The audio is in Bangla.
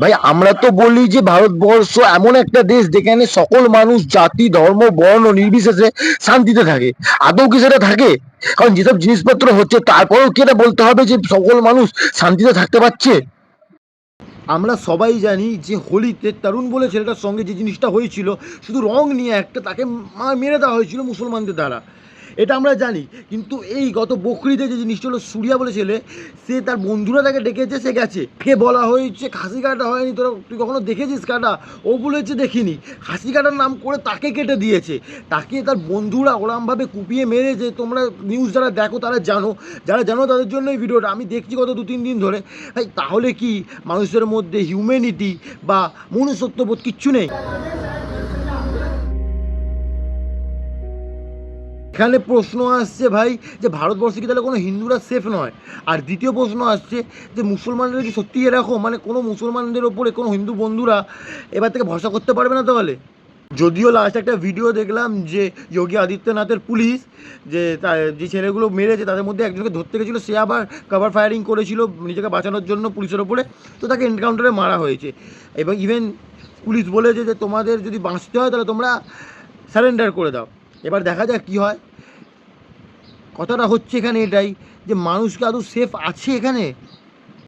ভাই আমরা তো বলি যে ভারতবর্ষ এমন একটা দেশ যেখানে সকল মানুষ জাতি ধর্ম বর্ণ নির্বিশেষে শান্তিতে থাকে। আদৌ কি সেটা থাকে? কারণ যেসব জিনিসপত্র হচ্ছে তারপরেও কি এটা বলতে হবে যে সকল মানুষ শান্তিতে থাকতে পারছে? আমরা সবাই জানি যে হোলিতে তরুণ বলে ছেলেটার সঙ্গে যে জিনিসটা হয়েছিল, শুধু রং নিয়ে একটা তাকে মেরে দেওয়া হয়েছিল মুসলমানদের দ্বারা, এটা আমরা জানি। কিন্তু এই গত বকরিতে যে জিনিসটা হলো, সুরিয়া বলে ছেলে, সে তার বন্ধুরা তাকে ডেকেছে, সে গেছে, কে বলা হয়েছে খাসি কাটা হয়নি, তোরা তুই কখনো দেখেছিস কাটা? ও বলেছে দেখিনি। খাসি কাটার নাম করে তাকে কেটে দিয়েছে, তাকে তার বন্ধুরা ওরমভাবে কুপিয়ে মেরেছে। তোমরা নিউজ যারা দেখো তারা জানো, যারা জানো তাদের জন্য এই ভিডিওটা আমি দেখছি গত 2-3 দিন ধরে। ভাই তাহলে কি মানুষের মধ্যে হিউম্যানিটি বা মনুষ্যত্ববোধ কিচ্ছু নেই? এখানে প্রশ্ন আসছে ভাই, যে ভারতবর্ষে কি তাহলে কোনো হিন্দুরা সেফ নয়? আর দ্বিতীয় প্রশ্ন আসছে যে মুসলমানরা কি সত্যি এরকম, মানে কোনো মুসলমানদের ওপরে কোনো হিন্দু বন্ধুরা এবার থেকে ভরসা করতে পারবে না তাহলে? যদিও লাস্ট একটা ভিডিও দেখলাম যে যোগী আদিত্যনাথের পুলিশ যে ছেলেগুলো মেরেছে তাদের মধ্যে একজনকে ধরতে গেছিলো, সে আবার কভার ফায়ারিং করেছিল নিজেকে বাঁচানোর জন্য পুলিশের ওপরে, তো তাকে এনকাউন্টারে মারা হয়েছে। এবং ইভেন পুলিশ বলেছে যে তোমাদের যদি বাঁচতে হয় তাহলে তোমরা সারেন্ডার করে দাও। এবার দেখা যাক কী হয়। কথাটা হচ্ছে এখানে এটাই, যে মানুষকে আদৌ সেফ আছে এখানে?